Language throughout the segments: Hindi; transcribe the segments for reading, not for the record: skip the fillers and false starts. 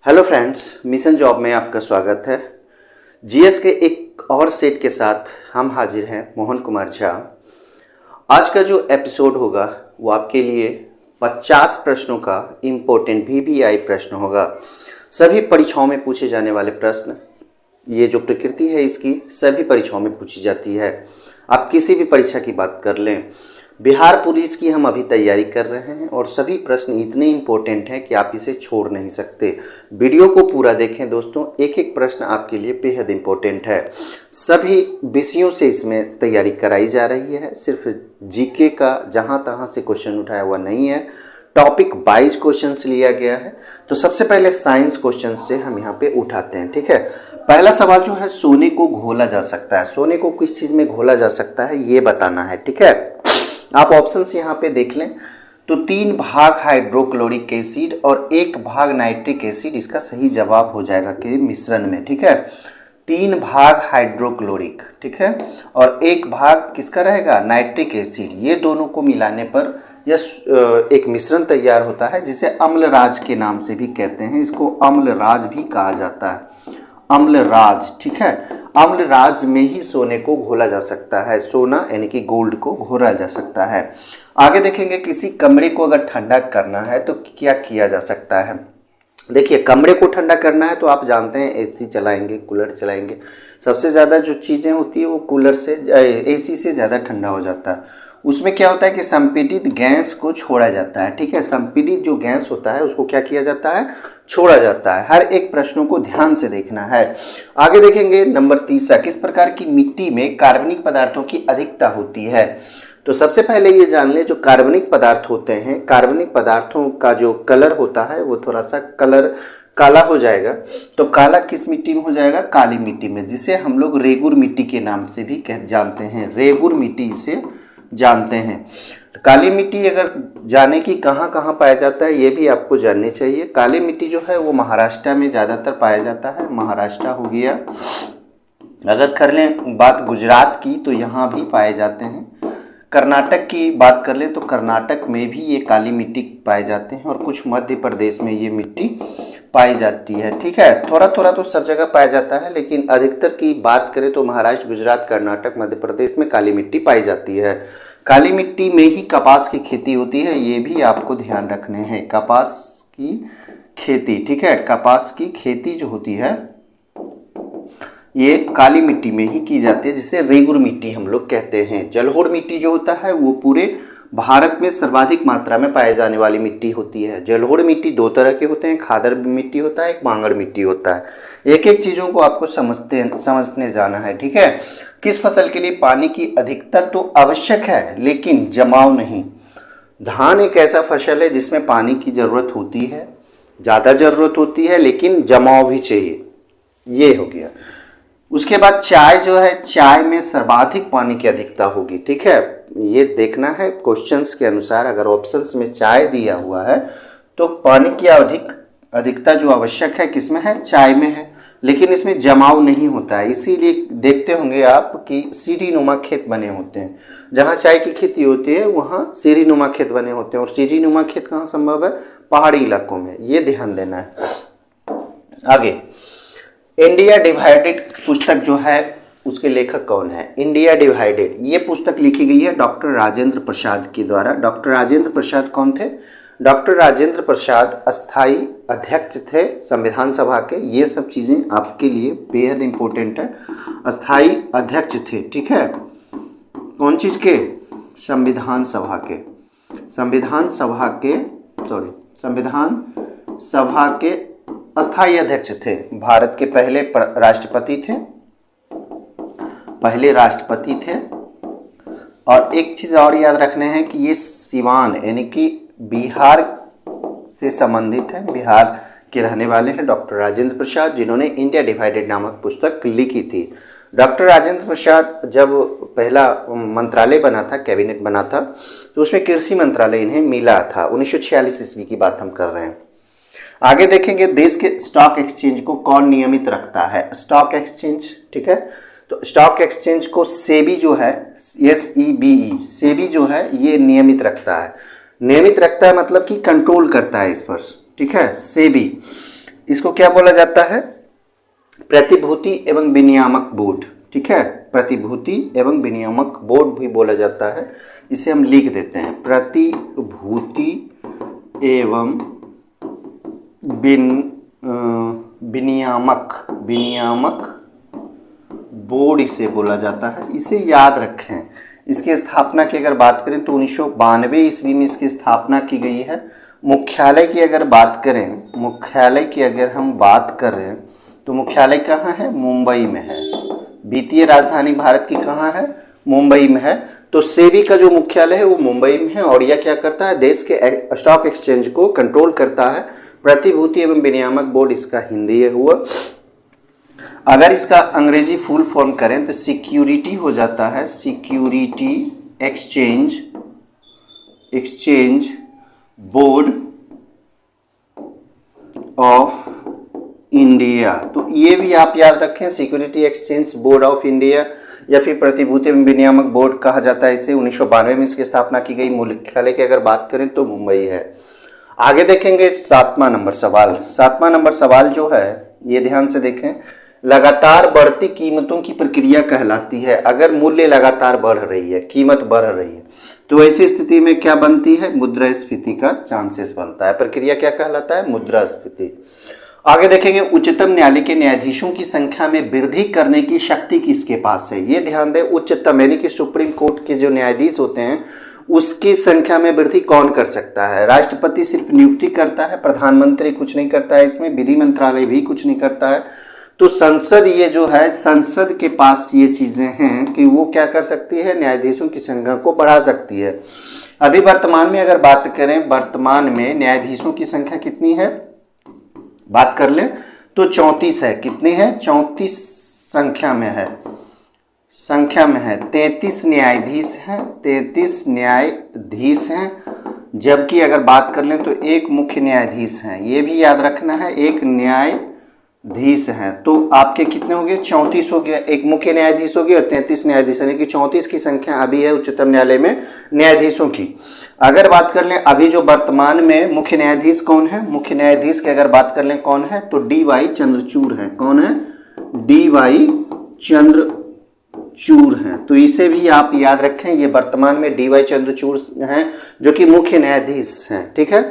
हेलो फ्रेंड्स, मिशन जॉब में आपका स्वागत है। जीएस के एक और सेट के साथ हम हाजिर हैं, मोहन कुमार झा। आज का जो एपिसोड होगा वो आपके लिए 50 प्रश्नों का इम्पोर्टेंट वीवीआई प्रश्न होगा। सभी परीक्षाओं में पूछे जाने वाले प्रश्न, ये जो प्रकृति है इसकी सभी परीक्षाओं में पूछी जाती है। आप किसी भी परीक्षा की बात कर लें, बिहार पुलिस की हम अभी तैयारी कर रहे हैं और सभी प्रश्न इतने इम्पोर्टेंट हैं कि आप इसे छोड़ नहीं सकते। वीडियो को पूरा देखें दोस्तों, एक एक प्रश्न आपके लिए बेहद इम्पोर्टेंट है। सभी विषयों से इसमें तैयारी कराई जा रही है, सिर्फ जीके का जहाँ तहाँ से क्वेश्चन उठाया हुआ नहीं है, टॉपिक वाइज क्वेश्चंस लिया गया है। तो सबसे पहले साइंस क्वेश्चन से हम यहाँ पे उठाते हैं, ठीक है। पहला सवाल जो है, सोने को घोला जा सकता है। सोने को किस चीज़ में घोला जा सकता है ये बताना है, ठीक है। आप ऑप्शंस यहाँ पे देख लें तो 3 भाग हाइड्रोक्लोरिक एसिड और 1 भाग नाइट्रिक एसिड इसका सही जवाब हो जाएगा के मिश्रण में, ठीक है। 3 भाग हाइड्रोक्लोरिक, ठीक है, और 1 भाग किसका रहेगा, नाइट्रिक एसिड। ये दोनों को मिलाने पर यह एक मिश्रण तैयार होता है जिसे अम्लराज के नाम से भी कहते हैं। इसको अम्लराज भी कहा जाता है, अम्लराज, ठीक है। अम्लराज में ही सोने को घोला जा सकता है, सोना यानी कि गोल्ड को घोला जा सकता है। आगे देखेंगे, किसी कमरे को अगर ठंडा करना है तो क्या किया जा सकता है। देखिए, कमरे को ठंडा करना है तो आप जानते हैं एसी चलाएंगे, कूलर चलाएंगे। सबसे ज़्यादा जो चीज़ें होती है वो कूलर से, एसी से ज़्यादा ठंडा हो जाता है। उसमें क्या होता है कि संपीड़ित गैस को छोड़ा जाता है, ठीक है। संपीड़ित जो गैस होता है उसको क्या किया जाता है, छोड़ा जाता है। हर एक प्रश्नों को ध्यान से देखना है। आगे देखेंगे नंबर 3, किस प्रकार की मिट्टी में कार्बनिक पदार्थों की अधिकता होती है। तो सबसे पहले ये जान ले, जो कार्बनिक पदार्थ होते हैं, कार्बनिक पदार्थों का जो कलर होता है वो थोड़ा सा कलर काला हो जाएगा। तो काला किस मिट्टी में हो जाएगा, काली मिट्टी में, जिसे हम लोग रेगुर मिट्टी के नाम से भी जानते हैं। रेगुर मिट्टी इसे जानते हैं। तो काली मिट्टी अगर जाने की कहाँ कहाँ पाया जाता है ये भी आपको जाननी चाहिए। काली मिट्टी जो है वो महाराष्ट्र में ज़्यादातर पाया जाता है, महाराष्ट्र हो गया। अगर कर लें बात गुजरात की तो यहाँ भी पाए जाते हैं। कर्नाटक की बात कर लें तो कर्नाटक में भी ये काली मिट्टी पाए जाते हैं और कुछ मध्य प्रदेश में ये मिट्टी पाई जाती है, ठीक है। थोड़ा थोड़ा तो सब जगह पाया जाता है, लेकिन अधिकतर की बात करें तो महाराष्ट्र, गुजरात, कर्नाटक, मध्य प्रदेश में काली मिट्टी पाई जाती है। काली मिट्टी में ही कपास की खेती होती है, ये भी आपको ध्यान रखने हैं। कपास की खेती, ठीक है, कपास की खेती जो होती है ये काली मिट्टी में ही की जाती है, जिसे रेगुर मिट्टी हम लोग कहते हैं। जलोढ़ मिट्टी जो होता है वो पूरे भारत में सर्वाधिक मात्रा में पाए जाने वाली मिट्टी होती है। जलोढ़ मिट्टी 2 तरह के होते हैं, खादर मिट्टी होता है, एक मांगड़ मिट्टी होता है। एक एक चीज़ों को आपको समझने जाना है, ठीक है। किस फसल के लिए पानी की अधिकता तो आवश्यक है लेकिन जमाव नहीं। धान एक ऐसा फसल है जिसमें पानी की ज़रूरत होती है, ज़्यादा ज़रूरत होती है, लेकिन जमाव भी चाहिए, ये हो गया। उसके बाद चाय जो है, चाय में सर्वाधिक पानी की अधिकता होगी, ठीक है। ये देखना है क्वेश्चंस के अनुसार। अगर ऑप्शंस में चाय दिया हुआ है तो पानी की अधिकता जो आवश्यक है किसमें है, चाय में है, लेकिन इसमें जमाव नहीं होता है। इसीलिए देखते होंगे आप कि सीढ़ीनुमा खेत बने होते हैं। जहाँ चाय की खेती होती है वहाँ सीढ़ीनुमा खेत बने होते हैं, और सीढ़ीनुमा खेत कहाँ संभव है, पहाड़ी इलाकों में। ये ध्यान देना है। आगे, इंडिया डिवाइडेड पुस्तक जो है उसके लेखक कौन है। इंडिया डिवाइडेड ये पुस्तक लिखी गई है डॉक्टर राजेंद्र प्रसाद के द्वारा। डॉक्टर राजेंद्र प्रसाद कौन थे, डॉक्टर राजेंद्र प्रसाद अस्थाई अध्यक्ष थे संविधान सभा के। ये सब चीज़ें आपके लिए बेहद इंपॉर्टेंट है। अस्थाई अध्यक्ष थे, ठीक है, कौन चीज़ के, संविधान सभा के, संविधान सभा के अस्थायी अध्यक्ष थे। भारत के पहले राष्ट्रपति थे। और एक चीज़ और याद रखने हैं कि ये सिवान यानी कि बिहार से संबंधित है, बिहार के रहने वाले हैं डॉक्टर राजेंद्र प्रसाद, जिन्होंने इंडिया डिवाइडेड नामक पुस्तक लिखी थी। डॉक्टर राजेंद्र प्रसाद जब पहला मंत्रालय बना था, कैबिनेट बना था, तो उसमें कृषि मंत्रालय इन्हें मिला था। 1946 ईस्वी की बात हम कर रहे हैं। आगे देखेंगे, देश के स्टॉक एक्सचेंज को कौन नियमित रखता है। स्टॉक एक्सचेंज, ठीक है, तो स्टॉक एक्सचेंज को सेबी जो है, SEBE, सेबी जो है ये नियमित रखता है। नियमित रखता है मतलब कि कंट्रोल करता है इस पर, ठीक है, सेबी। इसको क्या बोला जाता है? प्रतिभूति एवं विनियामक बोर्ड। ठीक है, प्रतिभूति एवं विनियामक बोर्ड भी बोला जाता है। इसे हम लिख देते हैं, प्रतिभूति एवं विनियामक बोर्ड इसे बोला जाता है। इसे याद रखें। इसकी स्थापना की अगर बात करें तो 1992 ईस्वी में इसकी स्थापना की गई है। मुख्यालय की अगर बात करें तो मुख्यालय कहाँ है? मुंबई में है। वित्तीय राजधानी भारत की कहाँ है? मुंबई में है। तो सेबी का जो मुख्यालय है वो मुंबई में है और यह क्या करता है? देश के स्टॉक एक्सचेंज को कंट्रोल करता है। प्रतिभूति एवं विनियामक बोर्ड इसका हिंदी है हुआ। अगर इसका अंग्रेजी फुल फॉर्म करें तो सिक्योरिटी हो जाता है, security exchange board of India. तो ये भी आप याद रखें, security exchange board of India या फिर प्रतिभूति एवं विनियामक बोर्ड कहा जाता है इसे। 1992 में इसकी स्थापना की गई। मुख्यालय की अगर बात करें तो मुंबई है। आगे देखेंगे 7वां नंबर सवाल। 7वां नंबर सवाल जो है ये ध्यान से देखें, लगातार बढ़ती कीमतों की प्रक्रिया कहलाती है। अगर मूल्य लगातार बढ़ रही है, कीमत बढ़ रही है, तो ऐसी स्थिति में क्या बनती है? मुद्रास्फीति का चांसेस बनता है। प्रक्रिया क्या कहलाता है? मुद्रास्फीति। आगे देखेंगे उच्चतम न्यायालय के न्यायाधीशों की संख्या में वृद्धि करने की शक्ति किसके पास है? ये ध्यान दें, उच्चतम यानी कि सुप्रीम कोर्ट के जो न्यायाधीश होते हैं उसकी संख्या में वृद्धि कौन कर सकता है? राष्ट्रपति सिर्फ नियुक्ति करता है, प्रधानमंत्री कुछ नहीं करता है, इसमें विधि मंत्रालय भी कुछ नहीं करता है। तो संसद ये जो है, संसद के पास ये चीजें हैं कि वो क्या कर सकती है? न्यायाधीशों की संख्या को बढ़ा सकती है। अभी वर्तमान में अगर बात करें, वर्तमान में न्यायाधीशों की संख्या कितनी है? बात कर लें तो 34 है। कितनी है? 34 संख्या में है। 33 न्यायाधीश हैं, 33 न्यायाधीश हैं। जबकि अगर बात कर लें तो एक मुख्य न्यायाधीश हैं। ये भी याद रखना है, एक न्यायाधीश हैं। तो आपके कितने हो गए? 34 हो गया। एक मुख्य न्यायाधीश हो गया और 33 न्यायाधीश, यानी कि 34 की संख्या अभी है उच्चतम न्यायालय में न्यायाधीशों की। अगर बात कर लें अभी जो वर्तमान में मुख्य न्यायाधीश कौन है? मुख्य न्यायाधीश की अगर बात कर लें कौन है तो डी.वाई. चंद्रचूड़ है। कौन है? डी.वाई. चंद्रचूड़ हैं। तो इसे भी आप याद रखें, ये वर्तमान में डी.वाई. चंद्रचूड़ हैं जो कि मुख्य न्यायाधीश हैं। ठीक है,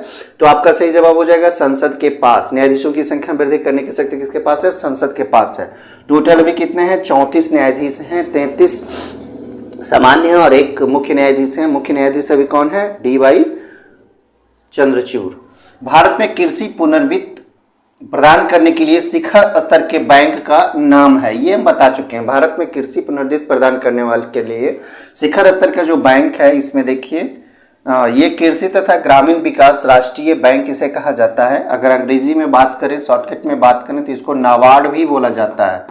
तो आपका सही जवाब हो जाएगा संसद के पास। न्यायाधीशों की संख्या वृद्धि करने की शक्ति किसके पास है? संसद के पास है। टोटल अभी कितने हैं? 34 न्यायाधीश हैं, 33 सामान्य है और एक मुख्य न्यायाधीश है। मुख्य न्यायाधीश अभी कौन है? डी.वाई. चंद्रचूड़। भारत में कृषि पुनर्वित्त प्रदान करने के लिए शिखर स्तर के बैंक का नाम है। ये हम बता चुके हैं। भारत में कृषि पुनर्वित्त प्रदान करने वाले के लिए शिखर स्तर का जो बैंक है, इसमें देखिए ये कृषि तथा ग्रामीण विकास राष्ट्रीय बैंक इसे कहा जाता है। अगर अंग्रेजी में बात करें, शॉर्टकट में बात करें तो इसको नाबार्ड भी बोला जाता है।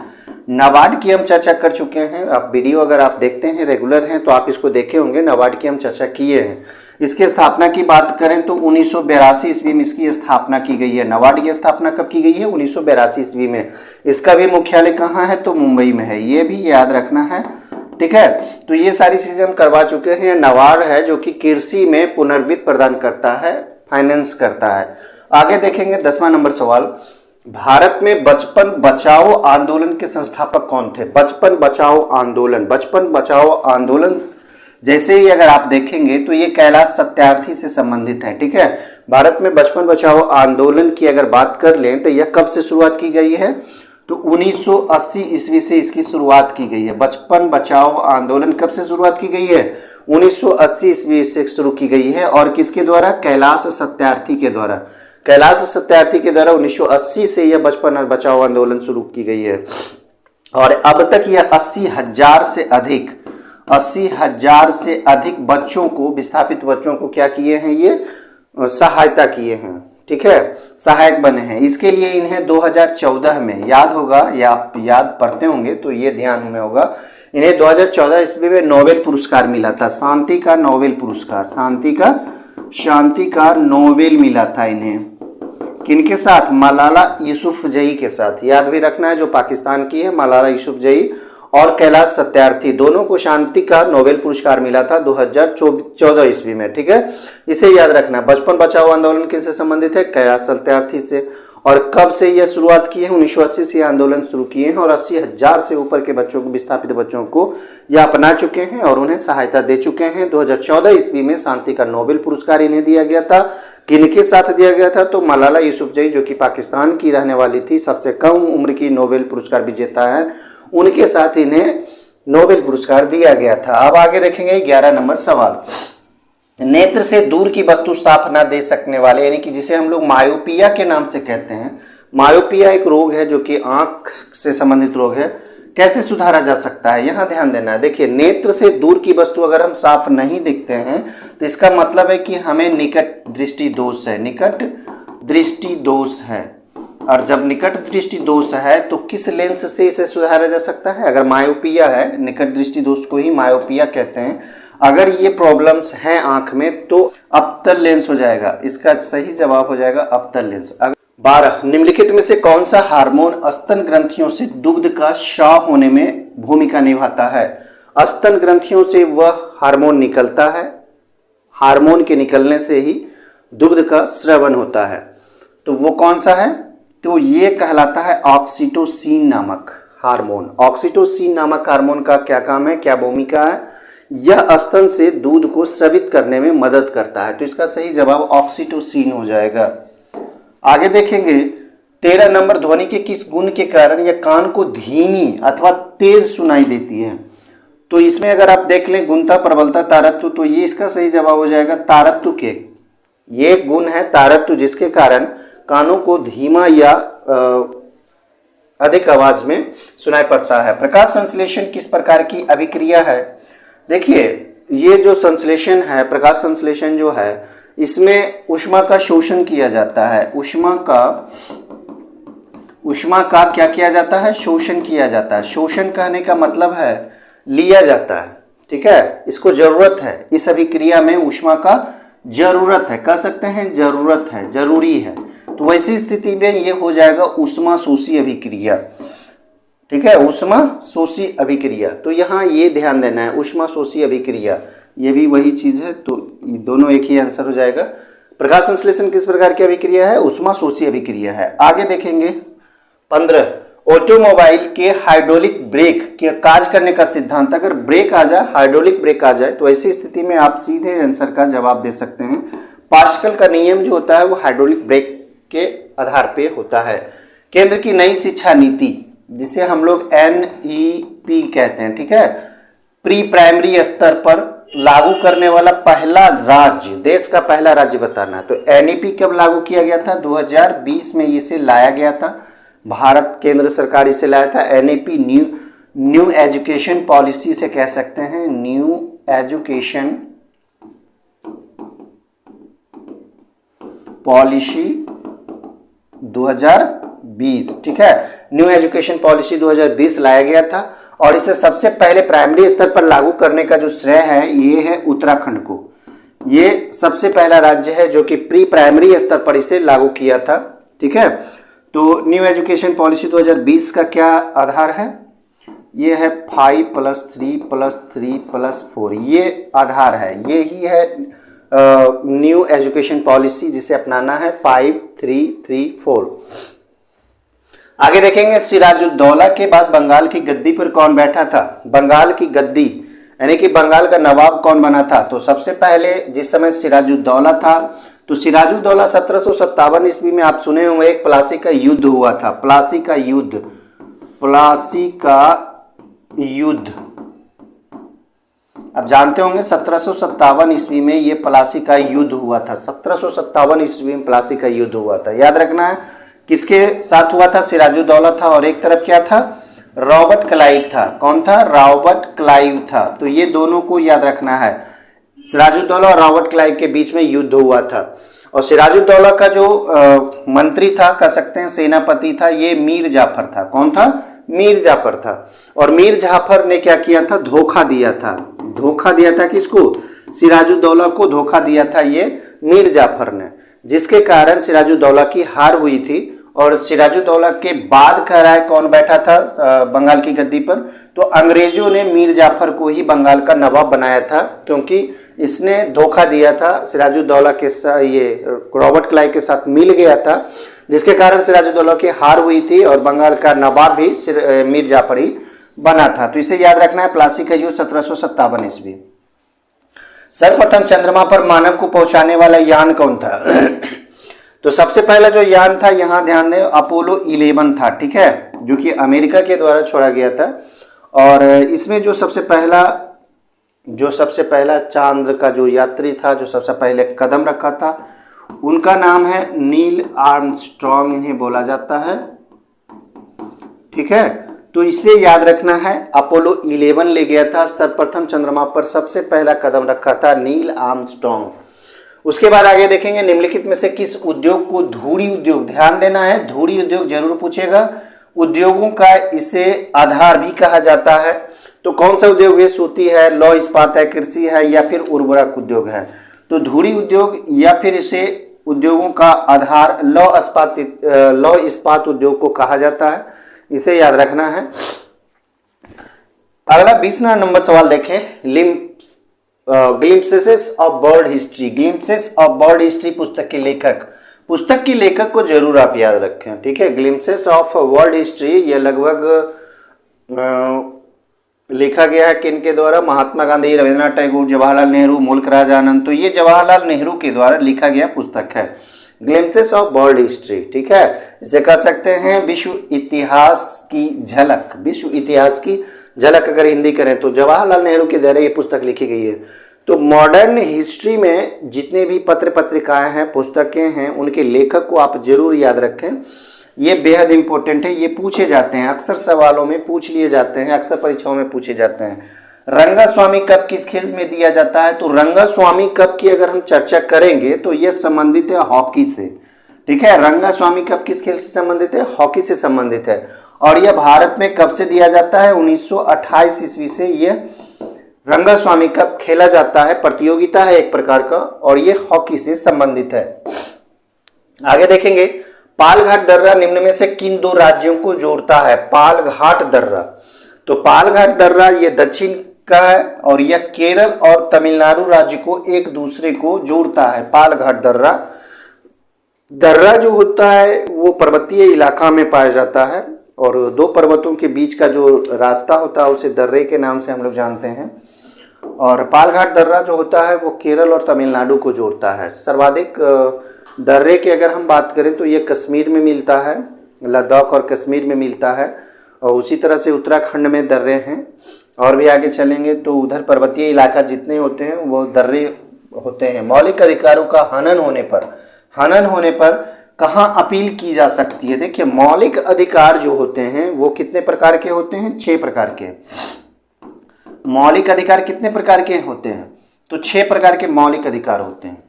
नाबार्ड की हम चर्चा कर चुके हैं। आप वीडियो अगर आप देखते हैं, रेगुलर हैं, तो आप इसको देखे होंगे। नाबार्ड की हम चर्चा किए हैं। इसकी स्थापना की बात करें तो 1982 ईस्वी में इसकी स्थापना की गई है। नाबार्ड की स्थापना कब की गई है? 1982 ईस्वी में। इसका भी मुख्यालय कहाँ है? तो मुंबई में है। ये भी याद रखना है। ठीक है, तो ये सारी चीजें हम करवा चुके हैं। नाबार्ड है जो कि कृषि में पुनर्वित्त प्रदान करता है, फाइनेंस करता है। आगे देखेंगे 10वां नंबर सवाल। भारत में बचपन बचाओ आंदोलन के संस्थापक कौन थे? बचपन बचाओ आंदोलन जैसे ही अगर आप देखेंगे तो ये कैलाश सत्यार्थी से संबंधित है। ठीक है, भारत में बचपन बचाओ आंदोलन की अगर बात कर लें तो यह कब से शुरुआत की गई है? तो 1980 ईस्वी से इसकी शुरुआत की गई है। बचपन बचाओ आंदोलन कब से शुरुआत की गई है? 1980 ईस्वी से शुरू की गई है। और किसके द्वारा? कैलाश सत्यार्थी के द्वारा। कैलाश सत्यार्थी के द्वारा 1980 से यह बचपन बचाओ आंदोलन शुरू की गई है। और अब तक यह 80,000 से अधिक बच्चों को, विस्थापित बच्चों को क्या किए हैं? ये सहायता किए हैं। ठीक है, सहायक बने हैं। इसके लिए इन्हें 2014 में, याद होगा या आप याद पढ़ते होंगे तो ये ध्यान में होगा, इन्हें 2014 ईस्वी में नोबेल पुरस्कार मिला था। शांति का नोबेल पुरस्कार, शांति का नोबेल मिला था इन्हें। किनके साथ? मलाला यूसुफजई के साथ। याद भी रखना है, जो पाकिस्तान की है, मलाला यूसुफजई और कैलाश सत्यार्थी, दोनों को शांति का नोबेल पुरस्कार मिला था 2014 ईस्वी में। ठीक है, इसे याद रखना। बचपन बचाओ आंदोलन किससे संबंधित है? कैलाश सत्यार्थी से। और कब से यह शुरुआत की है? 1980 से आंदोलन शुरू किए हैं और 80,000 से ऊपर के बच्चों को, विस्थापित बच्चों को यह अपना चुके हैं और उन्हें सहायता दे चुके हैं। 2014 ईस्वी में शांति का नोबेल पुरस्कार इन्हें दिया गया था। किनके साथ दिया गया था? तो मलाला यूसुफजई, जो कि पाकिस्तान की रहने वाली थी, सबसे कम उम्र की नोबेल पुरस्कार विजेता है, उनके साथ इन्हें नोबेल पुरस्कार दिया गया था। अब आगे देखेंगे 11 नंबर सवाल। नेत्र से दूर की वस्तु साफ ना दे सकने वाले, यानी कि जिसे हम लोग मायोपिया के नाम से कहते हैं। मायोपिया एक रोग है जो कि आंख से संबंधित रोग है। कैसे सुधारा जा सकता है, यहां ध्यान देना है। देखिए, नेत्र से दूर की वस्तु अगर हम साफ नहीं दिखते हैं तो इसका मतलब है कि हमें निकट दृष्टि दोष है। निकट दृष्टि दोष है, और जब निकट दृष्टि दोष है तो किस लेंस से इसे सुधारा जा सकता है? अगर मायोपिया है, निकट दृष्टि दोष को ही मायोपिया कहते हैं, अगर ये प्रॉब्लम्स हैं आंख में तो अवतल लेंस हो जाएगा। इसका सही जवाब हो जाएगा अवतल लेंस। 12 निम्नलिखित में से कौन सा हार्मोन स्तन ग्रंथियों से दुग्ध का स्राव होने में भूमिका निभाता है? स्तन ग्रंथियों से वह हार्मोन निकलता है, हार्मोन के निकलने से ही दुग्ध का स्रवण होता है। तो वो कौन सा है? तो ये कहलाता है ऑक्सीटोसिन नामक हार्मोन। ऑक्सीटोसिन नामक हार्मोन का क्या काम है, क्या भूमिका है? यह स्तन से दूध को स्रवित करने में मदद करता है। तो इसका सही जवाब ऑक्सीटोसिन हो जाएगा। आगे देखेंगे 13 नंबर। ध्वनि के किस गुण के कारण यह कान को धीमी अथवा तेज सुनाई देती है? तो इसमें अगर आप देख लें गुणता, प्रबलता, तारत्व, तो ये इसका सही जवाब हो जाएगा तारत्व के। ये गुण है तारत्व, जिसके कारण कानों को धीमा या अधिक आवाज में सुनाई पड़ता है। प्रकाश संश्लेषण किस प्रकार की अभिक्रिया है? देखिए, ये जो संश्लेषण है, प्रकाश संश्लेषण जो है, इसमें ऊष्मा का शोषण किया जाता है। ऊष्मा का क्या किया जाता है? शोषण किया जाता है। शोषण कहने का मतलब है लिया जाता है, ठीक है। इसको जरूरत है, इस अभिक्रिया में ऊष्मा का जरूरत है, कह सकते हैं जरूरत है, जरूरी है। तो वैसी स्थिति में ये हो जाएगा ऊष्मा शोषी अभिक्रिया, ठीक है, ऊष्मा शोषी अभिक्रिया। तो यहाँ ये ध्यान देना है, ऊष्मा शोषी अभिक्रिया, ये भी वही चीज है। तो दोनों एक ही आंसर हो जाएगा। प्रकाश संश्लेषण किस प्रकार की अभिक्रिया है? ऊष्मा शोषी अभिक्रिया है। आगे देखेंगे 15। ऑटोमोबाइल के हाइड्रोलिक ब्रेक के कार्य करने का सिद्धांत, अगर ब्रेक आ जाए, हाइड्रोलिक ब्रेक आ जाए, तो ऐसी स्थिति में आप सीधे आंसर का जवाब दे सकते हैं। पास्कल का नियम जो होता है वो हाइड्रोलिक ब्रेक के आधार पे होता है। केंद्र की नई शिक्षा नीति, जिसे हम लोग NEP कहते हैं, ठीक है, प्री प्राइमरी स्तर पर लागू करने वाला पहला राज्य, देश का पहला राज्य बताना है। तो NEP कब लागू किया गया था? 2020 में इसे लाया गया था। भारत केंद्र सरकार इसे लाया था। NEP न्यू एजुकेशन पॉलिसी से कह सकते हैं, न्यू एजुकेशन पॉलिसी 2020, ठीक है, न्यू एजुकेशन पॉलिसी 2020 लाया गया था। और इसे सबसे पहले प्राइमरी स्तर पर लागू करने का जो श्रेय है ये है उत्तराखंड को। ये सबसे पहला राज्य है जो कि प्री प्राइमरी स्तर पर इसे लागू किया था, ठीक है। तो न्यू एजुकेशन पॉलिसी 2020 का क्या आधार है? ये है 5+3+3+4, ये आधार है, ये ही है न्यू एजुकेशन पॉलिसी जिसे अपनाना है 5-3-3-4। आगे देखेंगे सिराजुद्दौला के बाद बंगाल की गद्दी पर कौन बैठा था? बंगाल की गद्दी यानी कि बंगाल का नवाब कौन बना था? तो सबसे पहले जिस समय सिराजुद्दौला था, तो सिराजुद्दौला 1757 ईस्वी में आप सुने होंगे एक प्लासी का युद्ध हुआ था। प्लासी का युद्ध अब जानते होंगे 1757 ईस्वी में ये प्लासी का युद्ध हुआ था। 1757 ईस्वी में प्लासी का युद्ध हुआ था, याद रखना है। किसके साथ हुआ था? सिराजुद्दौला था, और एक तरफ क्या था? रॉबर्ट क्लाइव था। कौन था? रॉबर्ट क्लाइव था। तो ये दोनों को याद रखना है, सिराजुद्दौला और रॉबर्ट क्लाइव के बीच में युद्ध हुआ था। और सिराजुद्दौला का जो मंत्री था, कह सकते हैं सेनापति था, ये मीर जाफर था। कौन था? मीर जाफर था। और मीर जाफर ने क्या किया था? धोखा दिया था। धोखा दिया था किसको? सिराजुद्दौला को धोखा दिया था ये मीर जाफर ने, जिसके कारण सिराजुद्दौला की हार हुई थी। और सिराजुद्दौला के बाद कह रहा है कौन बैठा था बंगाल की गद्दी पर? तो अंग्रेजों ने मीर जाफर को ही बंगाल का नवाब बनाया था, क्योंकि इसने धोखा दिया था सिराजुद्दौला के साथ, ये रॉबर्ट क्लाइव के साथ मिल गया था, जिसके कारण सिराजुद्दौला की हार हुई थी और बंगाल का नवाब भी मीर जाफरी बना था। तो इसे याद रखना है, प्लासी का युद्ध 1757 ईस्वी। सर्वप्रथम चंद्रमा पर मानव को पहुंचाने वाला यान कौन था? तो सबसे पहला जो यान था, यहां ध्यान दें, अपोलो 11 था, ठीक है, जो कि अमेरिका के द्वारा छोड़ा गया था। और इसमें जो सबसे पहला चांद का जो यात्री था, जो सबसे पहले कदम रखा था, उनका नाम है नील आर्मस्ट्रॉन्ग, इन्हें बोला जाता है, ठीक है। तो इसे याद रखना है, अपोलो 11 ले गया था, सर्वप्रथम चंद्रमा पर सबसे पहला कदम रखा था नील आर्मस्ट्रॉन्ग। उसके बाद आगे देखेंगे, निम्नलिखित में से किस उद्योग को धूड़ी उद्योग, ध्यान देना है, धूड़ी उद्योग जरूर पूछेगा, उद्योगों का इसे आधार भी कहा जाता है। तो कौन सा उद्योग है? सूती है, लौह इस्पात है, कृषि है, या फिर उर्वरक उद्योग है। तो धूड़ी उद्योग या फिर इसे उद्योगों का आधार लौह इस्पात उद्योग को कहा जाता है, इसे याद रखना है। अगला 20 नंबर सवाल देखें, glimpses of bird history. Glimpses of bird history पुस्तक के लेखक को जरूर आप याद रखें, ठीक है। ग्लिम्पसेस ऑफ वर्ल्ड हिस्ट्री ये लगभग लिखा गया है किनके द्वारा? महात्मा गांधी, रविंद्रनाथ टैगोर, जवाहरलाल नेहरू, मुल्क राज आनंद। तो ये जवाहरलाल नेहरू के द्वारा लिखा गया पुस्तक है, ग्लिम्पसेस ऑफ वर्ल्ड हिस्ट्री, ठीक है। इसे कह सकते हैं विश्व इतिहास की झलक। विश्व इतिहास की झलक अगर हिंदी करें तो जवाहरलाल नेहरू के द्वारा ये पुस्तक लिखी गई है। तो मॉडर्न हिस्ट्री में जितने भी पत्र पत्रिकाएं हैं, पुस्तकें हैं, उनके लेखक को आप जरूर याद रखें, ये बेहद इंपॉर्टेंट है, ये पूछे जाते हैं, अक्सर सवालों में पूछ लिए जाते हैं, अक्सर परीक्षाओं में पूछे जाते हैं। रंगास्वामी कप किस खेल में दिया जाता है? तो रंगास्वामी कप की अगर हम चर्चा करेंगे तो यह संबंधित है हॉकी से, ठीक है। रंगास्वामी कप किस खेल से संबंधित है? हॉकी से संबंधित है। और यह भारत में कब से दिया जाता है? 1928 ईस्वी से यह रंगास्वामी कप खेला जाता है, प्रतियोगिता है एक प्रकार का, और यह हॉकी से संबंधित है। आगे देखेंगे, पालघाट दर्रा निम्न में से किन दो राज्यों को जोड़ता है? पालघाट दर्रा, तो पालघाट दर्रा ये दक्षिण का है और यह केरल और तमिलनाडु राज्य को एक दूसरे को जोड़ता है। पालघाट दर्रा जो होता है वो पर्वतीय इलाका में पाया जाता है और दो पर्वतों के बीच का जो रास्ता होता है उसे दर्रे के नाम से हम लोग जानते हैं। और पालघाट दर्रा जो होता है वो केरल और तमिलनाडु को जोड़ता है। सर्वाधिक दर्रे की अगर हम बात करें तो ये कश्मीर में मिलता है, लद्दाख और कश्मीर में मिलता है, और उसी तरह से उत्तराखंड में दर्रे हैं। और भी आगे चलेंगे तो उधर पर्वतीय इलाका जितने होते हैं वो दर्रे होते हैं। मौलिक अधिकारों का हनन होने पर कहाँ अपील की जा सकती है? देखिए, मौलिक अधिकार जो होते हैं वो कितने प्रकार के होते हैं? 6 प्रकार के। मौलिक अधिकार कितने प्रकार के होते हैं? तो 6 प्रकार के मौलिक अधिकार होते हैं।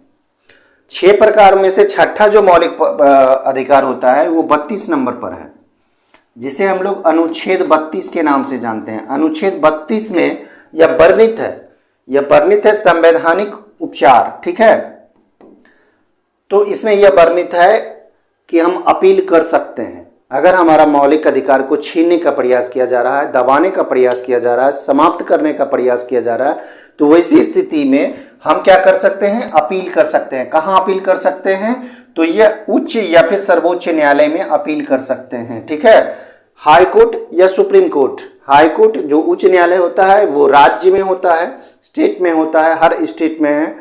6 प्रकार में से छठा जो मौलिक अधिकार होता है वो 32 नंबर पर है, जिसे हम लोग अनुच्छेद 32 के नाम से जानते हैं। अनुच्छेद 32 में यह वर्णित है संवैधानिक उपचार, ठीक है। तो इसमें यह वर्णित है कि हम अपील कर सकते हैं अगर हमारा मौलिक अधिकार को छीनने का प्रयास किया जा रहा है, दबाने का प्रयास किया जा रहा है, समाप्त करने का प्रयास किया जा रहा है, तो वैसी स्थिति में हम क्या कर सकते हैं? अपील कर सकते हैं। कहाँ अपील कर सकते हैं? तो यह उच्च या फिर सर्वोच्च न्यायालय में अपील कर सकते हैं, ठीक है। हाई कोर्ट या सुप्रीम कोर्ट। हाई कोर्ट जो उच्च न्यायालय होता है वो राज्य में होता है, स्टेट में होता है, हर स्टेट में है।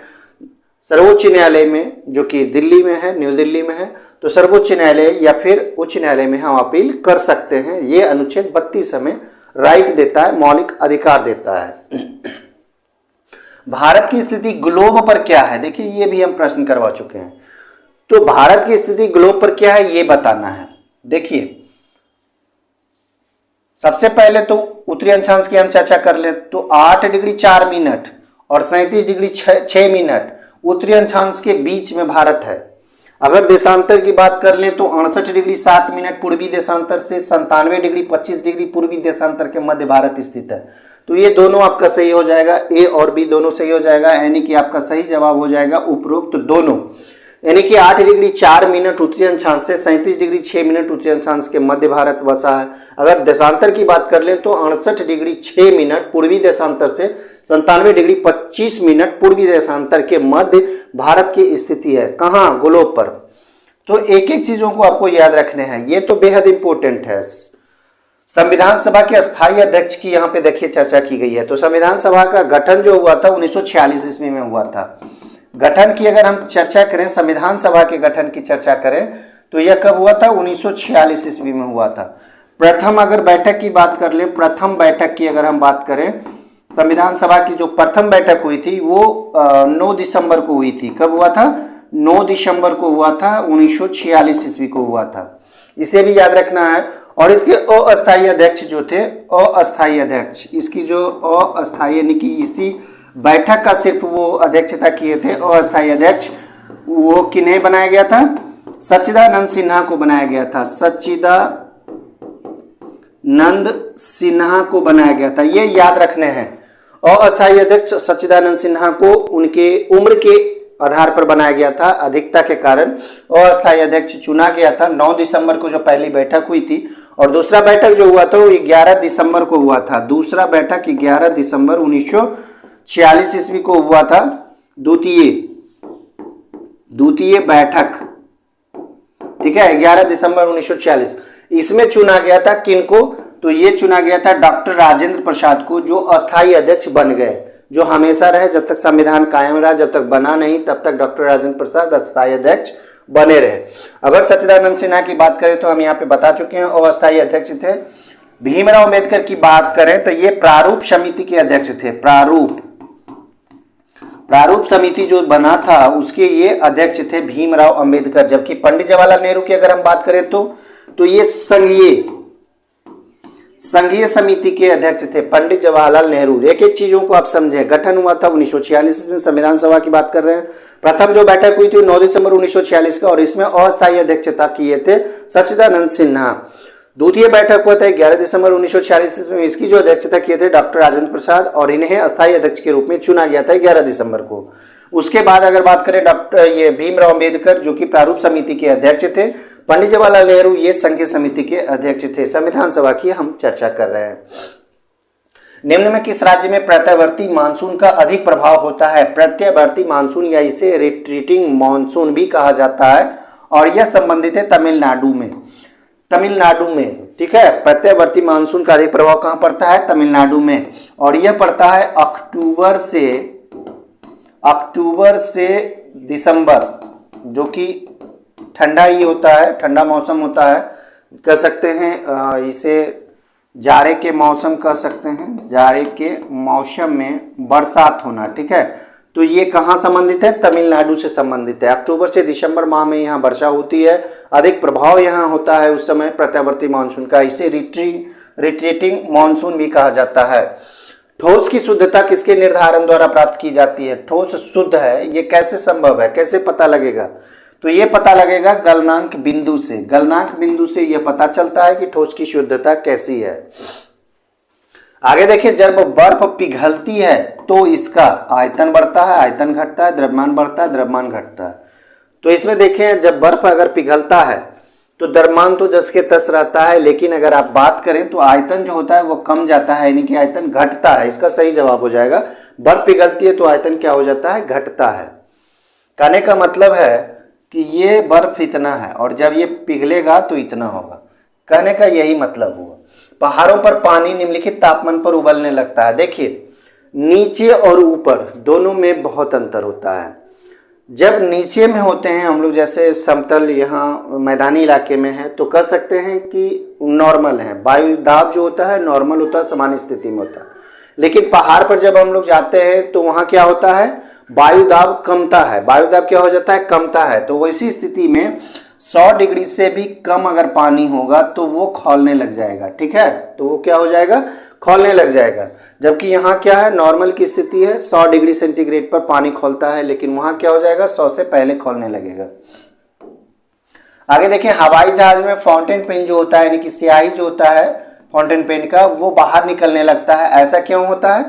सर्वोच्च न्यायालय में जो कि दिल्ली में है, न्यू दिल्ली में है, तो सर्वोच्च न्यायालय या फिर उच्च न्यायालय में हम अपील कर सकते हैं। ये अनुच्छेद 32 हमें राइट देता है, मौलिक अधिकार देता है। भारत की स्थिति ग्लोब पर क्या है? देखिए, ये भी हम प्रश्न करवा चुके हैं। तो भारत की स्थिति ग्लोब पर क्या है ये बताना है। देखिए, सबसे पहले तो उत्तरी अक्षांश की हम चर्चा कर ले तो 8 डिग्री 4 मिनट और 37 डिग्री 6 मिनट उत्तरी अक्षांश के बीच में भारत है। अगर देशांतर की बात कर लें तो 68 डिग्री 7 मिनट पूर्वी देशांतर से 97 डिग्री 25 डिग्री पूर्वी देशांतर के मध्य भारत स्थित है। तो ये दोनों आपका सही हो जाएगा, ए और बी दोनों सही हो जाएगा, यानी कि आपका सही जवाब हो जाएगा उपरोक्त दोनों। यानी कि 8 डिग्री 4 मिनट उत्तरी अक्षांश से 37 डिग्री 6 मिनट उत्तरी अक्षांश के मध्य भारत बसा है। अगर देशांतर की बात कर लें तो 68 डिग्री 6 मिनट पूर्वी देशांतर से 97 डिग्री 25 मिनट पूर्वी देशांतर के मध्य भारत की स्थिति है। कहाँ? ग्लोब पर। तो एक एक चीजों को आपको याद रखने हैं, ये तो बेहद इंपॉर्टेंट है। संविधान सभा के अस्थायी अध्यक्ष की यहाँ पे देखिए चर्चा की गई है। तो संविधान सभा का गठन जो हुआ था 1946 ईस्वी में हुआ था। गठन की अगर हम चर्चा करें, संविधान सभा के गठन की चर्चा करें तो यह कब हुआ था? 1946 ईस्वी में हुआ था। प्रथम अगर बैठक की बात कर ले, प्रथम बैठक की अगर हम बात करें, संविधान सभा की जो प्रथम बैठक हुई थी वो 9 दिसंबर को हुई थी। कब हुआ था? 9 दिसंबर को हुआ था, 1946 ईस्वी को हुआ था। इसे भी याद रखना है। और इसके अस्थायी अध्यक्ष जो थे, अस्थायी अध्यक्ष, इसकी जो अस्थायी यानी कि इसी बैठक का सिर्फ वो अध्यक्षता किए थे, अस्थायी अध्यक्ष, वो किन्हें बनाया गया था? सच्चिदानंद सिन्हा को बनाया गया था। सच्चिदानंद सिन्हा को बनाया गया था, ये याद रखने हैं। अस्थायी अध्यक्ष सच्चिदानंद सिन्हा को उनके उम्र के आधार पर बनाया गया था, अधिकता के कारण अस्थायी अध्यक्ष चुना गया था। 9 दिसंबर को जो पहली बैठक हुई थी, और दूसरा बैठक जो हुआ था वो 11 दिसंबर को हुआ था। दूसरा बैठक 11 दिसंबर 1946 ईस्वी को हुआ था, द्वितीय बैठक, ठीक है, 11 दिसंबर 1946। इसमें चुना गया था किनको? तो ये चुना गया था डॉक्टर राजेंद्र प्रसाद को, जो अस्थायी अध्यक्ष बन गए, जो हमेशा रहे, जब तक संविधान कायम रहा, जब तक बना नहीं तब तक डॉक्टर राजेंद्र प्रसाद अस्थायी अध्यक्ष बने रहे। अगर सच्चिदानंद सिन्हा की बात करें तो हम यहाँ पे बता चुके हैं, और अस्थायी अध्यक्ष थे। भीमराव अंबेडकर की बात करें तो ये प्रारूप समिति के अध्यक्ष थे। प्रारूप समिति जो बना था उसके ये अध्यक्ष थे भीमराव अंबेडकर। जबकि पंडित जवाहरलाल नेहरू की अगर हम बात करें तो ये संघीय समिति के अध्यक्ष थे पंडित जवाहरलाल नेहरू। एक एक चीजों को आप समझें। गठन हुआ था 1946 में, संविधान सभा की बात कर रहे हैं। प्रथम जो बैठक हुई थी 9 दिसंबर 1946 का, और इसमें अस्थायी अध्यक्षता किए थे सच्चिदानंद सिन्हा। द्वितीय बैठक हुआ था 11 दिसंबर 1946 में, इसकी जो अध्यक्षता किए थे डॉक्टर राजेंद्र प्रसाद, और इन्हें अस्थायी अध्यक्ष के रूप में चुना गया था 11 दिसंबर को। उसके बाद अगर बात करें ये भीमराव अंबेडकर जो कि प्रारूप समिति के अध्यक्ष थे, पंडित जवाहरलाल नेहरू ये संघीय समिति के अध्यक्ष थे। संविधान सभा की हम चर्चा कर रहे हैं। निम्न में किस राज्य में प्रत्यावर्ती मानसून का अधिक प्रभाव होता है? प्रत्यावर्ती मानसून या इसे रिट्रीटिंग मानसून भी कहा जाता है, और यह संबंधित है तमिलनाडु में, ठीक है। प्रत्यावर्ती मानसून का अधिक प्रभाव कहां पड़ता है? तमिलनाडु में, और यह पड़ता है अक्टूबर से दिसंबर, जो कि ठंडा ही होता है, ठंडा मौसम होता है, कह सकते हैं इसे जाड़े के मौसम कह सकते हैं। जाड़े के मौसम में बरसात होना, ठीक है। तो ये कहाँ संबंधित है? तमिलनाडु से संबंधित है। अक्टूबर से दिसंबर माह में यहाँ वर्षा होती है, अधिक प्रभाव यहाँ होता है उस समय प्रत्यावर्ती मानसून का। इसे रिट्रीटिंग मानसून भी कहा जाता है। ठोस की शुद्धता किसके निर्धारण द्वारा प्राप्त की जाती है? ठोस शुद्ध है, ये कैसे संभव है, कैसे पता लगेगा? तो ये पता लगेगा गलनांक बिंदु से। गलनांक बिंदु से यह पता चलता है कि ठोस की शुद्धता कैसी है। आगे देखिए, जब बर्फ पिघलती है तो इसका आयतन बढ़ता है, आयतन घटता है, द्रव्यमान बढ़ता है, द्रव्यमान घटता है। तो इसमें देखें, जब बर्फ अगर पिघलता है तो द्रव्यमान तो जस के तस रहता है, लेकिन अगर आप बात करें तो आयतन जो होता है वो कम जाता है, यानी कि आयतन घटता है। इसका सही जवाब हो जाएगा, बर्फ पिघलती है तो आयतन क्या हो जाता है? घटता है। कहने का मतलब है कि ये बर्फ इतना है और जब ये पिघलेगा तो इतना होगा, कहने का यही मतलब हुआ। पहाड़ों पर पानी निम्नलिखित तापमान पर उबलने लगता है। देखिए, नीचे और ऊपर दोनों में बहुत अंतर होता है। जब नीचे में होते हैं हम लोग, जैसे समतल यहाँ मैदानी इलाके में है, तो कह सकते हैं कि नॉर्मल है, वायु दाब जो होता है नॉर्मल होता है, सामान्य स्थिति में होता है। लेकिन पहाड़ पर जब हम लोग जाते हैं तो वहाँ क्या होता है? वायु दाब कमता है। वायु दाब क्या हो जाता है? कमता है। तो वैसी स्थिति में 100 डिग्री से भी कम अगर पानी होगा तो वो खौलने लग जाएगा, ठीक है। तो वो क्या हो जाएगा? खौलने लग जाएगा। जबकि यहाँ क्या है? नॉर्मल की स्थिति है, 100 डिग्री सेंटीग्रेड पर पानी खौलता है, लेकिन वहाँ क्या हो जाएगा? 100 से पहले खौलने लगेगा। आगे देखिए, हवाई जहाज में फाउंटेन पेन जो होता है, यानी कि स्याही जो होता है फाउंटेन पेन का, वो बाहर निकलने लगता है। ऐसा क्यों होता है?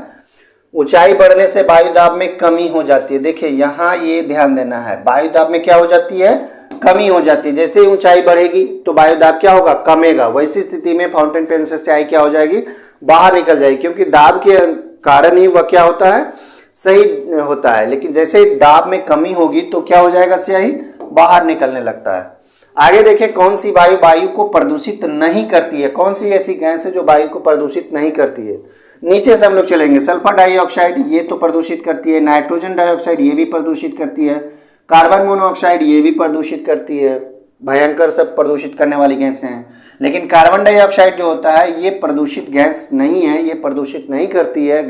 ऊंचाई बढ़ने से वायु दाब में कमी हो जाती है। देखिए, यहाँ ये ध्यान देना है, वायु दाब में क्या हो जाती है? कमी हो जाती है। जैसे ही ऊंचाई बढ़ेगी तो वायु दाब क्या होगा? कमेगा। वैसी स्थिति में फाउंटेन पेन से स्याही क्या हो जाएगी? बाहर निकल जाएगी, क्योंकि दाब के कारण ही वह क्या होता है? सही होता है। लेकिन जैसे ही दाब में कमी होगी तो क्या हो जाएगा? स्याही बाहर निकलने लगता है। आगे देखें, कौन सी वायु वायु को प्रदूषित नहीं करती है, कौन सी ऐसी गैस है जो वायु को प्रदूषित नहीं करती है। नीचे से हम लोग चलेंगे, सल्फर डाइऑक्साइड ये तो प्रदूषित करती है, नाइट्रोजन डाइऑक्साइड ये भी प्रदूषित करती है, कार्बन मोनोऑक्साइड ये भी प्रदूषित करती है, भयंकर सब प्रदूषित करने वाली गैसें हैं। लेकिन कार्बन डाइऑक्साइड जो होता है ये प्रदूषित गैस नहीं है, ये प्रदूषित नहीं करती है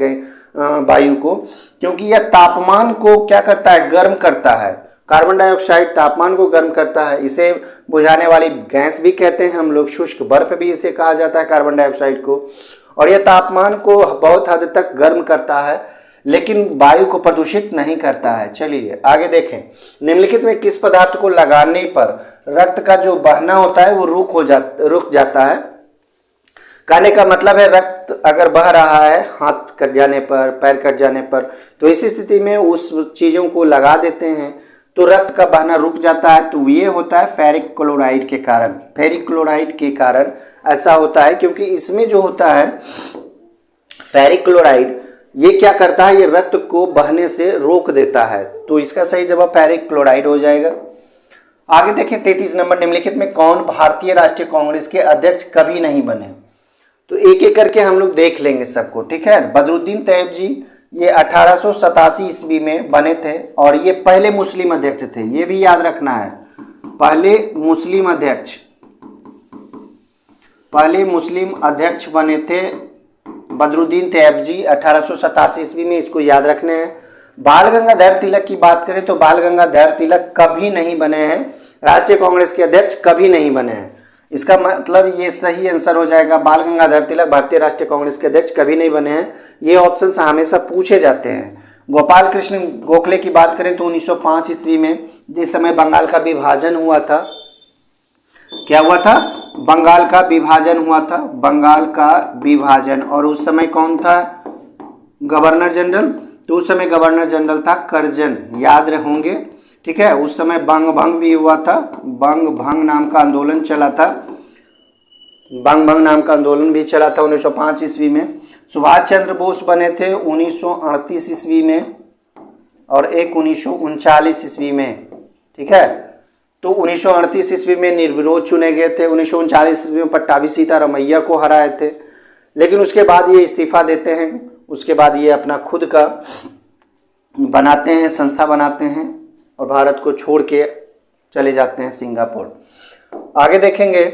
वायु को, क्योंकि यह तापमान को क्या करता है, गर्म करता है। कार्बन डाइऑक्साइड तापमान को गर्म करता है, इसे बुझाने वाली गैस भी कहते हैं हम लोग, शुष्क बर्फ भी इसे कहा जाता है कार्बन डाइऑक्साइड को। और यह तापमान को बहुत हद तक गर्म करता है, लेकिन वायु को प्रदूषित नहीं करता है। चलिए आगे देखें, निम्नलिखित में किस पदार्थ को लगाने पर रक्त का जो बहना होता है वो रुक जाता है। कहने का मतलब है रक्त अगर बह रहा है हाथ कट जाने पर, पैर कट जाने पर, तो इस स्थिति में उस चीज़ों को लगा देते हैं तो रक्त का बहना रुक जाता है। तो ये होता है फेरिक क्लोराइड के कारण, फेरिक क्लोराइड के कारण ऐसा होता है, क्योंकि इसमें जो होता है फेरिक क्लोराइड ये क्या करता है, ये रक्त को बहने से रोक देता है। तो इसका सही जवाब फेरिक क्लोराइड हो जाएगा। आगे देखें 33 नंबर, निम्नलिखित में कौन भारतीय राष्ट्रीय कांग्रेस के अध्यक्ष कभी नहीं बने। तो एक एक करके हम लोग देख लेंगे सबको, ठीक है। बदरुद्दीन तैयब जी ये 1887 ईस्वी में बने थे और ये पहले मुस्लिम अध्यक्ष थे, ये भी याद रखना है। पहले मुस्लिम अध्यक्ष बने थे बदरुद्दीन तैयब जी 1887 ईस्वी में, इसको याद रखने हैं। बाल गंगाधर तिलक की बात करें तो बाल गंगाधर तिलक कभी नहीं बने हैं राष्ट्रीय कांग्रेस के अध्यक्ष, कभी नहीं बने हैं। इसका मतलब ये सही आंसर हो जाएगा, बाल गंगाधर तिलक भारतीय राष्ट्रीय कांग्रेस के अध्यक्ष कभी नहीं बने हैं। ये ऑप्शंस हमेशा पूछे जाते हैं। गोपाल कृष्ण गोखले की बात करें तो 1905 ईस्वी में, जिस समय बंगाल का विभाजन हुआ था, क्या हुआ था, बंगाल का विभाजन हुआ था, बंगाल का विभाजन। और उस समय कौन था गवर्नर जनरल, तो उस समय गवर्नर जनरल था करजन, याद रहोगे, ठीक है। उस समय बंग भंग भी हुआ था, बंग भंग नाम का आंदोलन चला था, बंग भंग नाम का आंदोलन भी चला था 1905 ईस्वी में। सुभाष चंद्र बोस बने थे 1938 ईस्वी में और एक 1939 ईस्वी में, ठीक है। तो 1938 ईस्वी में निर्विरोध चुने गए थे, 1939 ईस्वी में पट्टाभी सीतारमैया को हराए थे, लेकिन उसके बाद ये इस्तीफा देते हैं। उसके बाद ये अपना खुद का बनाते हैं, संस्था बनाते हैं और भारत को छोड़ के चले जाते हैं सिंगापुर। आगे देखेंगे,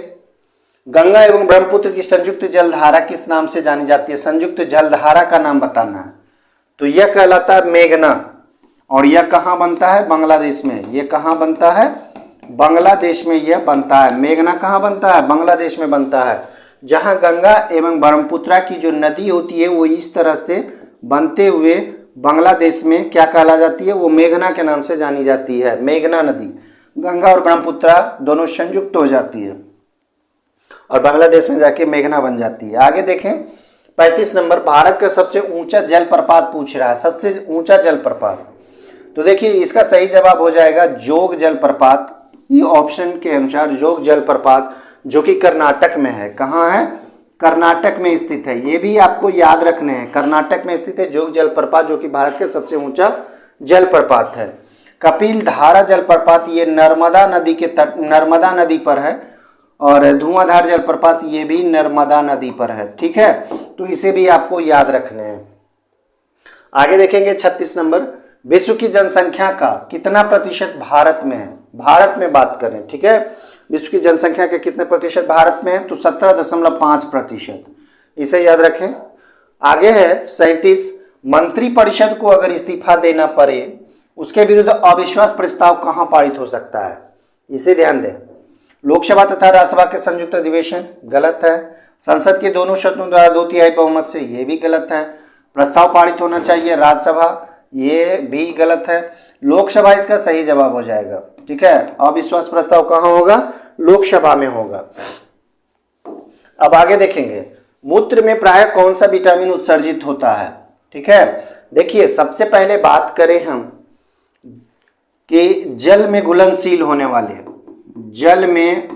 गंगा एवं ब्रह्मपुत्र की संयुक्त जलधारा किस नाम से जानी जाती है, संयुक्त जलधारा का नाम बताना है। तो यह कहलाता है मेघना, और यह कहाँ बनता है, बांग्लादेश में। यह कहाँ बनता है, बांग्लादेश में यह बनता है। मेघना कहाँ बनता है, बांग्लादेश में बनता है। जहाँ गंगा एवं ब्रह्मपुत्र की जो नदी होती है वो इस तरह से बनते हुए बांग्लादेश में क्या कहला जाती है, वो मेघना के नाम से जानी जाती है। मेघना नदी, गंगा और ब्रह्मपुत्र दोनों संयुक्त हो जाती है और बांग्लादेश में जाके मेघना बन जाती है। आगे देखें 35 नंबर, भारत का सबसे ऊंचा जलप्रपात पूछ रहा है, सबसे ऊंचा जलप्रपात। तो देखिए इसका सही जवाब हो जाएगा जोग जलप्रपात। ये ऑप्शन के अनुसार जोग जलप्रपात जो कि कर्नाटक में है, कहाँ है, कर्नाटक में स्थित है। ये भी आपको याद रखने हैं, कर्नाटक में स्थित है जोग जलप्रपात, जो कि भारत का सबसे ऊंचा जलप्रपात है। कपिल धारा जलप्रपात ये नर्मदा नदी के तट, नर्मदा नदी पर है, और धुआंधार जलप्रपात ये भी नर्मदा नदी पर है, ठीक है। तो इसे भी आपको याद रखने हैं। आगे देखेंगे 36 नंबर, विश्व की जनसंख्या का कितना प्रतिशत भारत में है, भारत में बात करें, ठीक है। विश्व की जनसंख्या के कितने प्रतिशत भारत में है, तो 17.5%, इसे याद रखें। आगे है 37, मंत्रिपरिषद को अगर इस्तीफा देना पड़े उसके विरुद्ध अविश्वास प्रस्ताव कहाँ पारित हो सकता है, इसे ध्यान दें। लोकसभा तथा राज्यसभा के संयुक्त अधिवेशन, गलत है। संसद के दोनों सदनों द्वारा 2/3 बहुमत से, ये भी गलत है। प्रस्ताव पारित होना चाहिए राज्यसभा, ये भी गलत है। लोकसभा इसका सही जवाब हो जाएगा, ठीक है। अविश्वास प्रस्ताव कहाँ होगा, लोकसभा में होगा। अब आगे देखेंगे, मूत्र में प्रायः कौन सा विटामिन उत्सर्जित होता है, ठीक है। देखिए सबसे पहले बात करें हम कि जल में घुलनशील होने वाले, जल में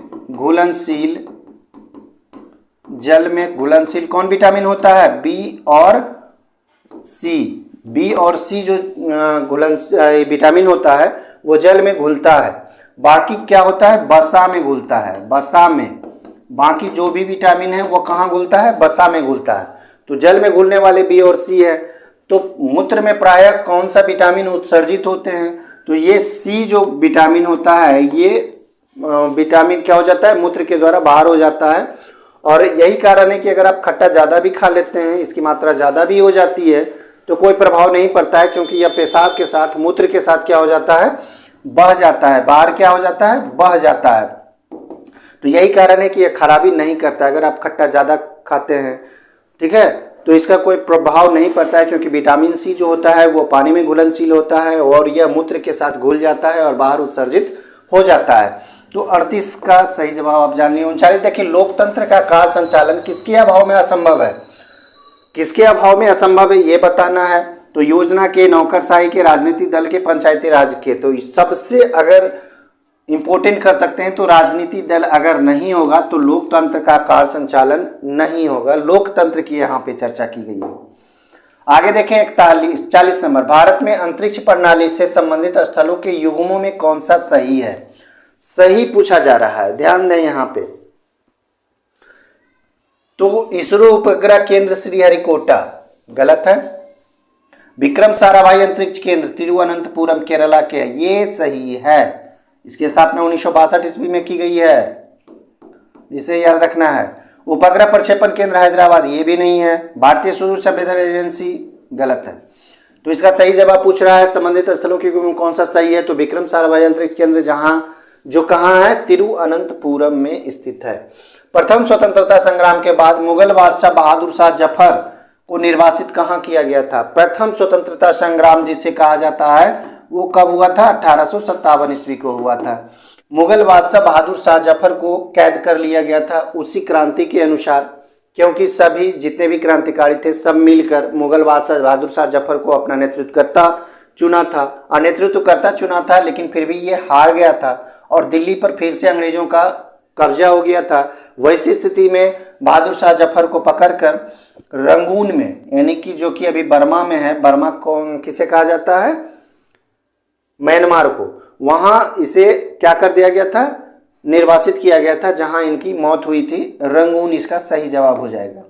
घुलनशील कौन विटामिन होता है, बी और सी जो विटामिन होता है वो जल में घुलता है। बाकी क्या होता है, वसा में घुलता है, वसा में। बाकी जो भी विटामिन है वो कहाँ घुलता है, वसा में घुलता है। तो जल में घुलने वाले बी और सी है। तो मूत्र में प्रायः कौन सा विटामिन उत्सर्जित होते हैं, तो ये सी जो विटामिन होता है, ये विटामिन क्या हो जाता है, मूत्र के द्वारा बाहर हो जाता है। और यही कारण है कि अगर आप खट्टा ज़्यादा भी खा लेते हैं, इसकी मात्रा ज़्यादा भी हो जाती है, तो कोई प्रभाव नहीं पड़ता है, क्योंकि यह पेशाब के साथ, मूत्र के साथ क्या हो जाता है, बह जाता है, बाहर क्या हो जाता है, बह जाता है। तो यही कारण है कि यह खराबी नहीं करता है अगर आप खट्टा ज़्यादा खाते हैं, ठीक है। तो इसका कोई प्रभाव नहीं पड़ता है, क्योंकि विटामिन सी जो होता है वो पानी में घुलनशील होता है और यह मूत्र के साथ घुल जाता है और बाहर उत्सर्जित हो जाता है। तो 38 का सही जवाब आप जान लिए। 39 देखिए, लोकतंत्र का कार्य संचालन किसके अभाव में असंभव है, किसके अभाव में असंभव है ये बताना है। तो योजना के, नौकरशाही के, राजनीतिक दल के, पंचायती राज के। तो सबसे अगर इंपॉर्टेंट कर सकते हैं तो राजनीतिक दल अगर नहीं होगा तो लोकतंत्र का कार्य संचालन नहीं होगा। लोकतंत्र की यहाँ पे चर्चा की गई है। आगे देखें 40 नंबर, भारत में अंतरिक्ष प्रणाली से संबंधित स्थलों के युग्मों में कौन सा सही है, सही पूछा जा रहा है, ध्यान दें यहाँ पे। तो इसरो उपग्रह केंद्र श्रीहरिकोटा गलत है। विक्रम साराभाई अंतरिक्ष केंद्र तिरुवनंतपुरम केरला के, ये सही है। इसकी स्थापना 1962 ईस्वी में की गई है, इसे याद रखना है। उपग्रह प्रक्षेपण केंद्र हैदराबाद, ये भी नहीं है। भारतीय सुदूर संवेदन एजेंसी गलत है। तो इसका सही जवाब पूछ रहा है संबंधित स्थलों की कौन सा सही है, तो विक्रम साराभाई अंतरिक्ष केंद्र जो कहाँ है, तिरुवनंतपुरम में स्थित है। प्रथम स्वतंत्रता संग्राम के बाद मुगल बादशाह बहादुर शाह जफर को निर्वासित कहाँ किया गया था। प्रथम स्वतंत्रता संग्राम जिसे कहा जाता है वो कब हुआ था, 1857 ईस्वी को हुआ था। मुगल बादशाह बहादुर शाह जफर को कैद कर लिया गया था उसी क्रांति के अनुसार, क्योंकि सभी जितने भी क्रांतिकारी थे सब मिलकर मुगल बादशाह बहादुर शाह जफर को अपना नेतृत्वकर्ता चुना था, लेकिन फिर भी ये हार गया था और दिल्ली पर फिर से अंग्रेजों का कब्जा हो गया था। वैसी स्थिति में बहादुर शाह जफर को पकड़कर रंगून में, यानी कि जो कि अभी बर्मा में है, बर्मा कौन किसे कहा जाता है, म्यांमार को, वहां इसे क्या कर दिया गया था, निर्वासित किया गया था, जहां इनकी मौत हुई थी। रंगून इसका सही जवाब हो जाएगा।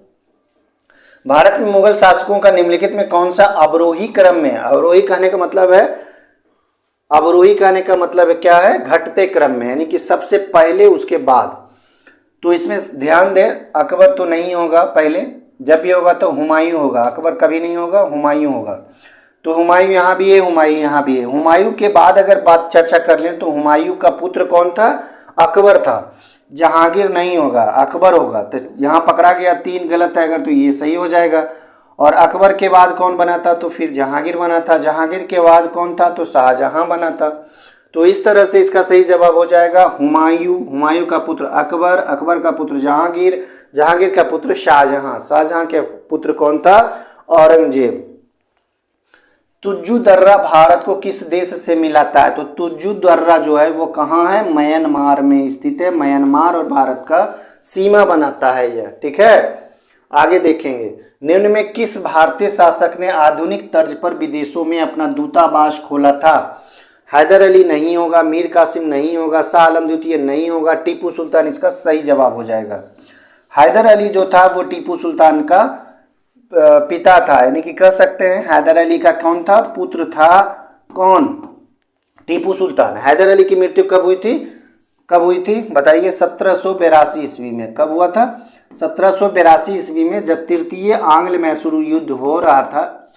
भारत में मुगल शासकों का निम्नलिखित में कौन सा अवरोही क्रम में, अवरोही कहने का मतलब है क्या है, घटते क्रम में, यानी कि सबसे पहले उसके बाद। तो इसमें ध्यान दें, अकबर तो नहीं होगा पहले, जब भी होगा तो हुमायूं होगा, अकबर कभी नहीं होगा, हुमायूं होगा। तो हुमायूं यहाँ भी है, हुमायूं यहाँ भी है। हुमायूं के बाद अगर बात चर्चा कर लें तो हुमायूं का पुत्र कौन था, अकबर था। जहांगीर नहीं होगा, अकबर होगा। तो यहाँ पकड़ा गया, 3 गलत है अगर, तो ये सही हो जाएगा। और अकबर के बाद कौन बना था, तो फिर जहांगीर बना था। जहांगीर के बाद कौन था, तो शाहजहां बना था। तो इस तरह से इसका सही जवाब हो जाएगा हुमायूं। हुमायूं का पुत्र अकबर, अकबर का पुत्र जहांगीर, जहांगीर का पुत्र शाहजहां, शाहजहां के पुत्र कौन था, औरंगजेब। तुज्जु दर्रा भारत को किस देश से मिलाता है, तो तुज्जु दर्रा जो है वो कहाँ है, म्यांमार में स्थित है। म्यांमार और भारत का सीमा बनाता है यह, ठीक है। आगे देखेंगे, निम्न में किस भारतीय शासक ने आधुनिक तर्ज पर विदेशों में अपना दूतावास खोला था। हैदर अली नहीं होगा, मीर कासिम नहीं होगा, शाह आलम द्वितीय नहीं होगा, टीपू सुल्तान इसका सही जवाब हो जाएगा। हैदर अली जो था वो टीपू सुल्तान का पिता था, यानी कि कह सकते हैं हैदर अली का कौन था, पुत्र था कौन, टीपू सुल्तान। हैदर अली की मृत्यु कब हुई थी बताइए, 1782 ईस्वी में। कब हुआ था, 1782 ईस्वी में, जब तृतीय आंग्ल मैसूर युद्ध हो रहा था,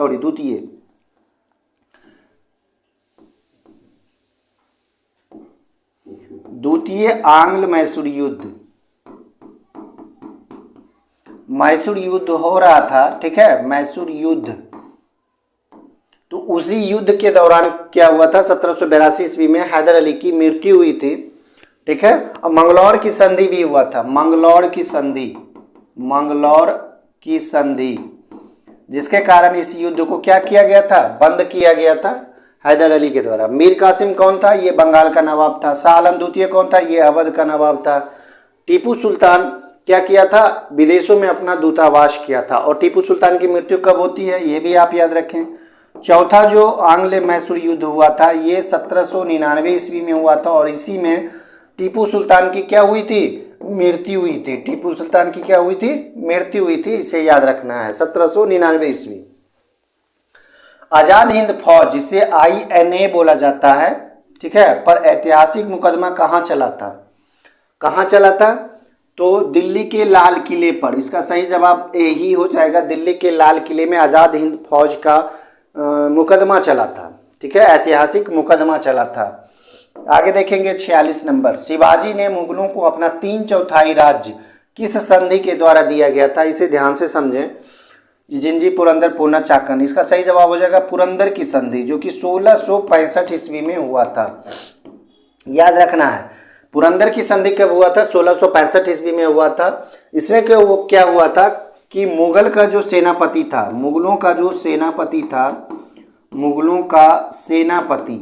द्वितीय आंग्ल मैसूर युद्ध हो रहा था, ठीक है, मैसूर युद्ध। तो उसी युद्ध के दौरान क्या हुआ था, 1782 ईस्वी में हैदर अली की मृत्यु हुई थी, ठीक है। और मंगलौर की संधि भी हुआ था, मंगलौर की संधि, जिसके कारण इस युद्ध को क्या किया गया था, बंद किया गया था हैदर अली के द्वारा। मीर कासिम कौन था, ये बंगाल का नवाब था। शाह आलम द्वितीय कौन था, ये अवध का नवाब था। टीपू सुल्तान क्या किया था, विदेशों में अपना दूतावास किया था। और टीपू सुल्तान की मृत्यु कब होती है, ये भी आप याद रखें, चौथा जो आंग्ल मैसूर युद्ध हुआ था ये 1799 ईस्वी में हुआ था और इसी में टीपू सुल्तान की क्या हुई थी, मृत्यु हुई थी। टीपू सुल्तान की क्या हुई थी, मृत्यु हुई थी, इसे याद रखना है, 1799 ईस्वी। आजाद हिंद फौज जिसे INA बोला जाता है, ठीक है, पर ऐतिहासिक मुकदमा कहाँ चला था, कहाँ चला था, तो दिल्ली के लाल किले पर। इसका सही जवाब ए ही हो जाएगा, दिल्ली के लाल किले में आजाद हिंद फौज का मुकदमा चला था, ठीक है, ऐतिहासिक मुकदमा चला था। आगे देखेंगे 46 नंबर, शिवाजी ने मुगलों को अपना 3/4 राज्य किस संधि के द्वारा दिया गया था, इसे ध्यान से समझें। जिंजी, पुरंदर, पूना, चाकन, इसका सही जवाब हो जाएगा पुरंदर की संधि, जो कि 1665 ईस्वी में हुआ था। याद रखना है, पुरंदर की संधि कब हुआ था, 1665 ईस्वी में हुआ था। इसमें क्या हुआ था कि मुगल का जो सेनापति था, मुगलों का जो सेनापति था, मुगलों का सेनापति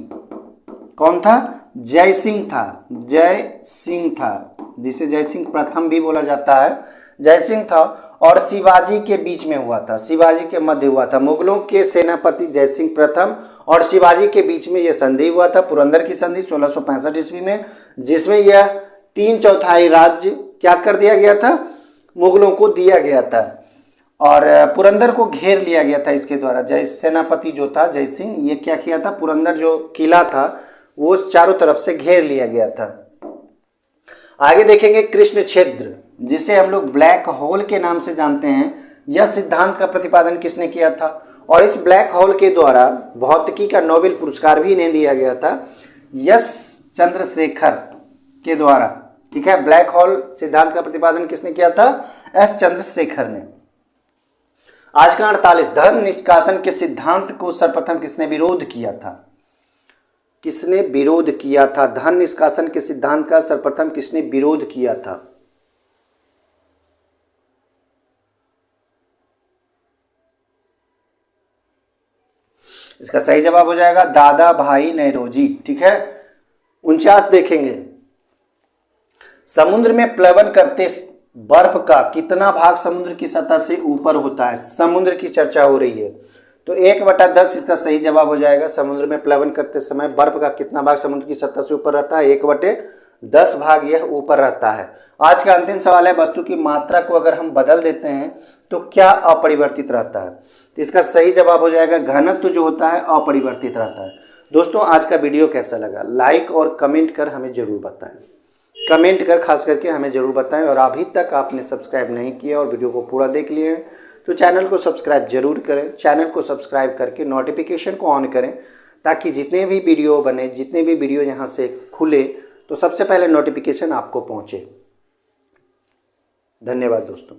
कौन था, जय सिंह था, जय सिंह था, जिसे जय सिंह प्रथम भी बोला जाता है, जय सिंह था, और शिवाजी के बीच में हुआ था, शिवाजी के मध्य हुआ था। मुगलों के सेनापति जय सिंह प्रथम और शिवाजी के बीच में यह संधि हुआ था, पुरंदर की संधि 1665 ईस्वी में, जिसमें यह 3/4 राज्य क्या कर दिया गया था, मुगलों को दिया गया था और पुरंदर को घेर लिया गया था इसके द्वारा। जय सेनापति जो था जय सिंह, ये क्या किया था, पुरंदर जो किला था वो चारों तरफ से घेर लिया गया था। आगे देखेंगे कृष्ण छिद्र, जिसे हम लोग ब्लैक होल के नाम से जानते हैं, यह सिद्धांत का प्रतिपादन किसने किया था, और इस ब्लैक होल के द्वारा भौतिकी का नोबेल पुरस्कार भी इन्हें दिया गया था, एस चंद्रशेखर के द्वारा, ठीक है। ब्लैक होल सिद्धांत का प्रतिपादन किसने किया था, एस चंद्रशेखर ने। आज का 48, धन निष्कासन के सिद्धांत को सर्वप्रथम किसने विरोध किया था, किसने विरोध किया था, धन निष्कासन के सिद्धांत का सर्वप्रथम किसने विरोध किया था। इसका सही जवाब हो जाएगा दादा भाई नेरोजी, ठीक है। 49 देखेंगे, समुद्र में प्लवन करते बर्फ का कितना भाग समुद्र की सतह से ऊपर होता है, समुद्र की चर्चा हो रही है, तो 1/10 इसका सही जवाब हो जाएगा। समुद्र में प्लवन करते समय बर्फ का कितना भाग समुद्र की सतह से ऊपर रहता है, 1/10 भाग यह ऊपर रहता है। आज का अंतिम सवाल है, वस्तु की मात्रा को अगर हम बदल देते हैं तो क्या अपरिवर्तित रहता है, तो इसका सही जवाब हो जाएगा घनत्व जो होता है अपरिवर्तित रहता है। दोस्तों आज का वीडियो कैसा लगा, लाइक और कमेंट कर हमें जरूर बताएं, कमेंट कर खास करके हमें जरूर बताएं। और अभी तक आपने सब्सक्राइब नहीं किया और वीडियो को पूरा देख लिए तो चैनल को सब्सक्राइब जरूर करें। चैनल को सब्सक्राइब करके नोटिफिकेशन को ऑन करें, ताकि जितने भी वीडियो बने, जितने भी वीडियो यहाँ से खुले, तो सबसे पहले नोटिफिकेशन आपको पहुँचे। धन्यवाद दोस्तों।